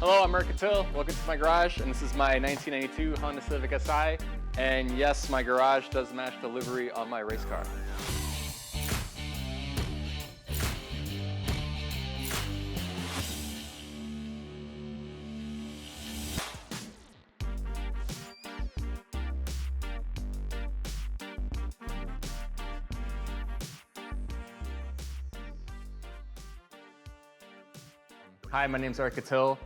Hello, I'm Eric Cattell. Welcome to my garage, and this is my 1992 Honda Civic Si. And yes, my garage does match the livery on my race car. Hi, my name's Eric Cattell.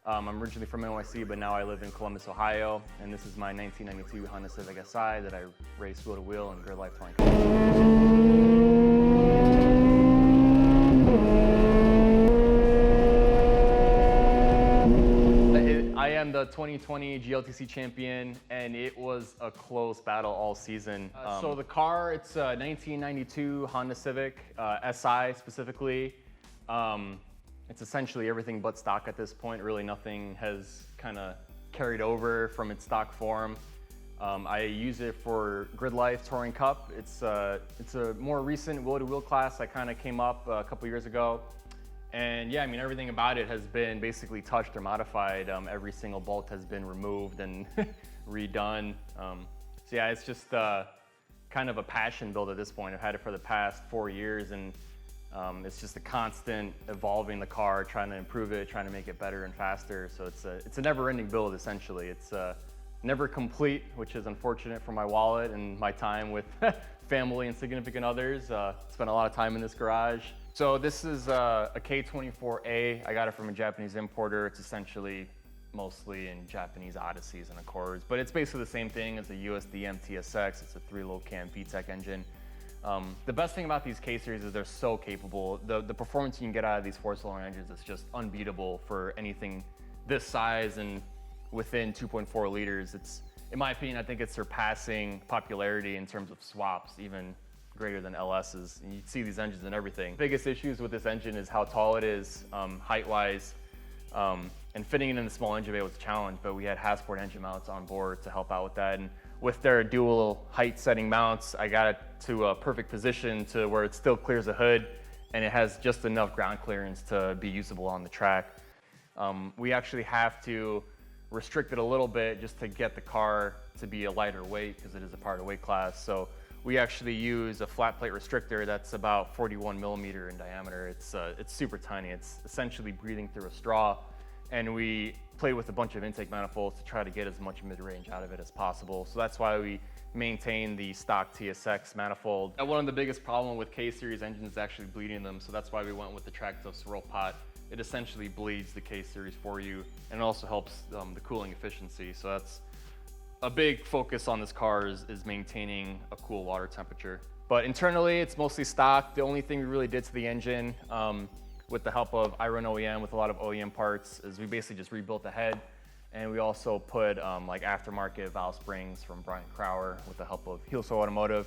I'm originally from NYC, but now I live in Columbus, Ohio, and this is my 1992 Honda Civic Si that I race wheel to wheel in Grid Life Touring Cup. I am the 2020 GLTC champion, and it was a close battle all season. So the car, it's a 1992 Honda Civic Si specifically. It's essentially everything but stock at this point. Really nothing has kind of carried over from its stock form. I use it for Grid Life Touring Cup. It's a more recent wheel-to-wheel class that kind of came up a couple years ago. And yeah, I mean, everything about it has been basically touched or modified. Every single bolt has been removed and redone. So yeah, it's just kind of a passion build at this point. I've had it for the past 4 years, and it's just a constant evolving the car, trying to improve it, trying to make it better and faster. So it's a never-ending build, essentially. It's never complete, which is unfortunate for my wallet and my time with family and significant others. Spent a lot of time in this garage. So this is a K24A. I got it from a Japanese importer. It's essentially mostly in Japanese Odysseys and Accords, but it's basically the same thing as a USD MTSX. It's a 3-low cam VTEC engine. The best thing about these K-Series is they're so capable. The performance you can get out of these 4-cylinder engines is just unbeatable for anything this size and within 2.4 liters. It's, in my opinion, I think it's surpassing popularity in terms of swaps, even greater than LS's. And you see these engines and everything. Biggest issues with this engine is how tall it is, height-wise, and fitting it in the small engine bay was a challenge, but we had Hasport engine mounts on board to help out with that. And with their dual height setting mounts, I got it to a perfect position to where it still clears the hood and it has just enough ground clearance to be usable on the track. We actually have to restrict it a little bit just to get the car to be a lighter weight because it is a part of weight class. So we actually use a flat plate restrictor that's about 41 millimeter in diameter. It's super tiny. It's essentially breathing through a straw. And we played with a bunch of intake manifolds to try to get as much mid-range out of it as possible. So that's why we maintain the stock TSX manifold. And one of the biggest problems with K-Series engines is actually bleeding them. So that's why we went with the Tracto swirl pot. It essentially bleeds the K-Series for you, and it also helps the cooling efficiency. So that's a big focus on this car is maintaining a cool water temperature. But internally, it's mostly stock. The only thing we really did to the engine, with the help of Iron OEM, with a lot of OEM parts, is we basically just rebuilt the head. And we also put like aftermarket valve springs from Brian Crower with the help of Heel So Automotive,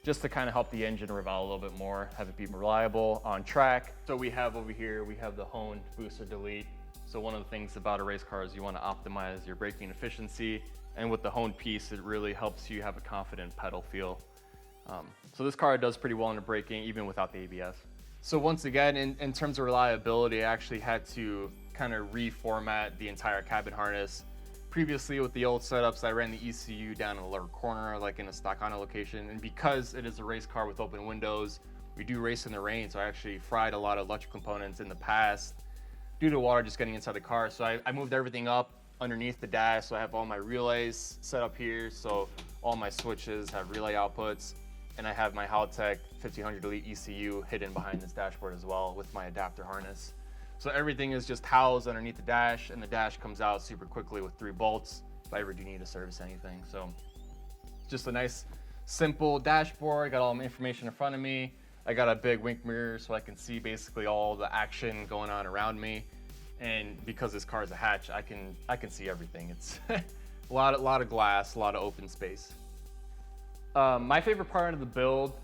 just to kind of help the engine revolve a little bit more, have it be more reliable on track. So we have over here, we have the Hone Booster Delete. So one of the things about a race car is you want to optimize your braking efficiency. And with the Hone piece, it really helps you have a confident pedal feel. So this car does pretty well in the braking, even without the ABS. So once again, in terms of reliability, I actually had to kind of reformat the entire cabin harness. Previously with the old setups, I ran the ECU down in the lower corner, like in a stock Honda location. And because it is a race car with open windows, we do race in the rain. So I actually fried a lot of electrical components in the past due to water just getting inside the car. So I moved everything up underneath the dash. So I have all my relays set up here. So all my switches have relay outputs. And I have my Haltech 1500 Elite ECU hidden behind this dashboard as well with my adapter harness. So everything is just housed underneath the dash, and the dash comes out super quickly with 3 bolts if I ever do need to service anything. So just a nice, simple dashboard. Got all my information in front of me. I got a big wink mirror so I can see basically all the action going on around me. And because this car is a hatch, I can see everything. It's a lot of glass, a lot of open space. My favorite part of the build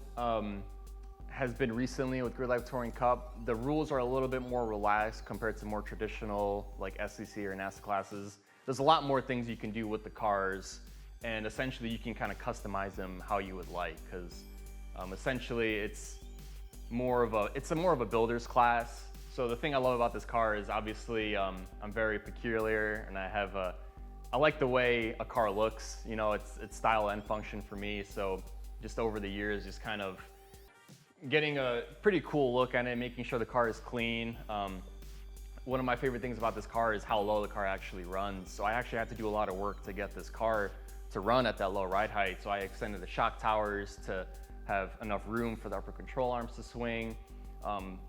has been recently with Grid Life Touring Cup. The rules are a little bit more relaxed compared to more traditional like SCC or NASA classes. There's a lot more things you can do with the cars, and essentially you can kind of customize them how you would like, because essentially it's more of a builder's class. So the thing I love about this car is obviously I'm very peculiar, and I like the way a car looks. You know, it's style and function for me. So just over the years, just kind of getting a pretty cool look at it, making sure the car is clean. One of my favorite things about this car is how low the car actually runs. So I actually had to do a lot of work to get this car to run at that low ride height. So I extended the shock towers to have enough room for the upper control arms to swing.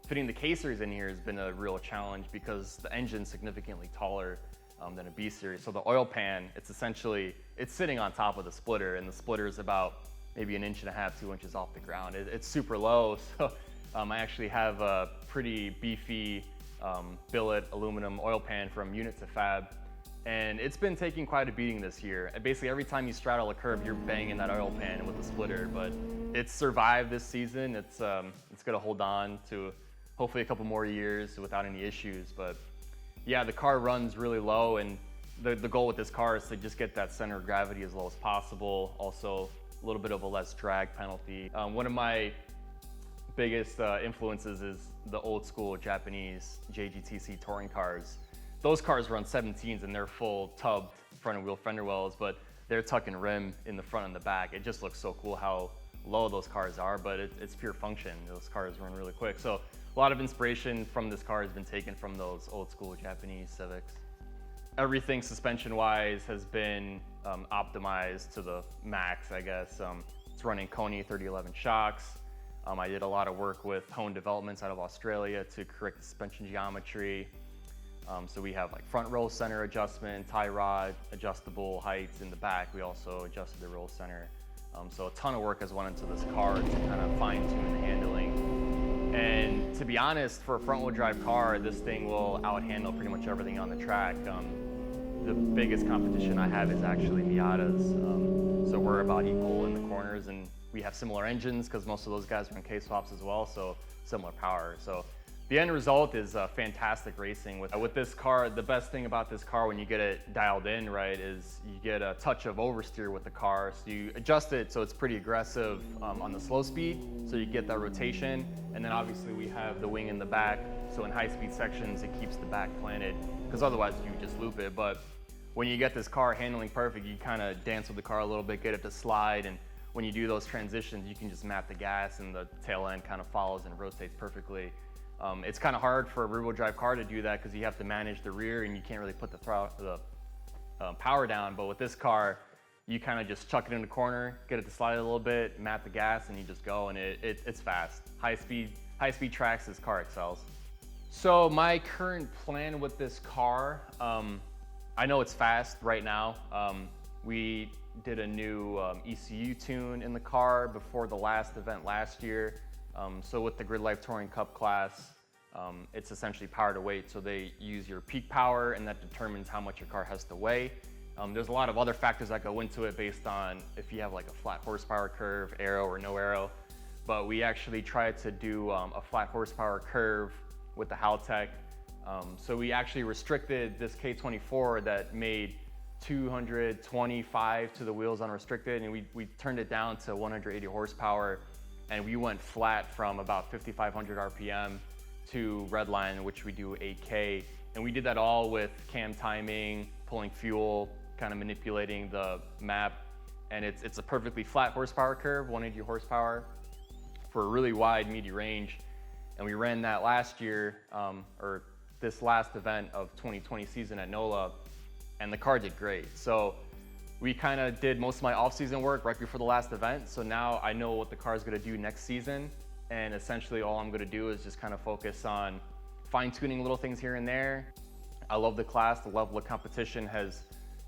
Fitting the K-Series in here has been a real challenge because the engine's significantly taller than a B-Series. So the oil pan, it's sitting on top of the splitter, and the splitter is about maybe 1.5 inches, 2 inches off the ground. It's super low, so I actually have a pretty beefy billet aluminum oil pan from unit to fab, and it's been taking quite a beating this year. Basically every time you straddle a curb, you're banging that oil pan with the splitter, but it's survived this season. It's gonna hold on to hopefully a couple more years without any issues. But yeah, the car runs really low, and the goal with this car is to just get that center of gravity as low as possible. Also a little bit of a less drag penalty. One of my biggest influences is the old school Japanese JGTC touring cars. Those cars run 17s and they're full tubbed front and wheel fender wells, but they're tucking rim in the front and the back. It just looks so cool how low those cars are, but it's pure function. Those cars run really quick. So a lot of inspiration from this car has been taken from those old school Japanese Civics. Everything suspension wise has been optimized to the max, I guess. It's running Koni 3011 shocks. I did a lot of work with Hone Developments out of Australia to correct the suspension geometry. So we have like front roll center adjustment, tie rod, adjustable heights in the back. We also adjusted the roll center. So a ton of work has went into this car to kind of fine tune the handling. And to be honest, for a front wheel drive car, this thing will out handle pretty much everything on the track. The biggest competition I have is actually Miatas. So we're about equal in the corners, and we have similar engines because most of those guys run K-swaps as well, so similar power. So the end result is fantastic racing. With this car, the best thing about this car when you get it dialed in right is you get a touch of oversteer with the car. So you adjust it so it's pretty aggressive on the slow speed, so you get that rotation. And then obviously we have the wing in the back, so in high speed sections it keeps the back planted, because otherwise you just loop it. But when you get this car handling perfect, you kind of dance with the car a little bit, get it to slide, and when you do those transitions, you can just map the gas and the tail end kind of follows and rotates perfectly. It's kind of hard for a rear wheel drive car to do that because you have to manage the rear and you can't really put the power down. But with this car, you kind of just chuck it in the corner, get it to slide a little bit, map the gas, and you just go, and it's fast. High speed tracks, this car excels. So my current plan with this car, I know it's fast right now. We did a new ECU tune in the car before the last event last year. So with the Grid Life Touring Cup class, it's essentially power to weight. So they use your peak power, and that determines how much your car has to weigh. There's a lot of other factors that go into it based on if you have like a flat horsepower curve, aero or no aero. But we actually tried to do a flat horsepower curve with the Haltech. So we actually restricted this K24 that made 225 to the wheels unrestricted, and we turned it down to 180 horsepower, and we went flat from about 5,500 RPM to Redline, which we do 8K. And we did that all with cam timing, pulling fuel, kind of manipulating the map. And it's a perfectly flat horsepower curve, 180 horsepower for a really wide meaty range. And we ran that last year, or this last event of 2020 season at NOLA, and the car did great. So we kind of did most of my off-season work right before the last event. So now I know what the car is going to do next season. And essentially all I'm going to do is just kind of focus on fine-tuning little things here and there. I love the class. The level of competition has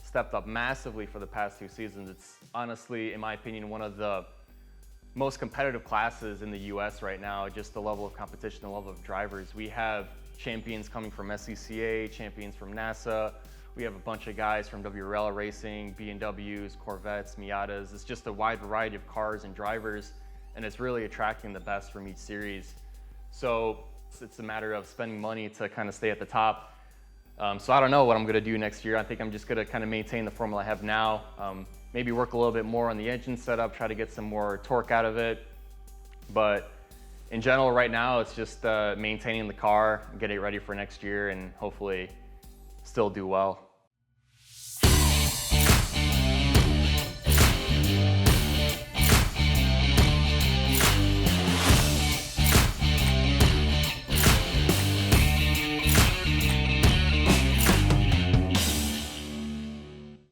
stepped up massively for the past 2 seasons. It's honestly, in my opinion, one of the most competitive classes in the US right now. Just the level of competition, the level of drivers. We have champions coming from SCCA, champions from NASA. We have a bunch of guys from WRL Racing, B&Ws, Corvettes, Miatas. It's just a wide variety of cars and drivers, and it's really attracting the best from each series. So it's a matter of spending money to kind of stay at the top. So I don't know what I'm gonna do next year. I think I'm just gonna kind of maintain the formula I have now. Maybe work a little bit more on the engine setup, try to get some more torque out of it. But in general, right now, it's just maintaining the car, getting it ready for next year, and hopefully still do well.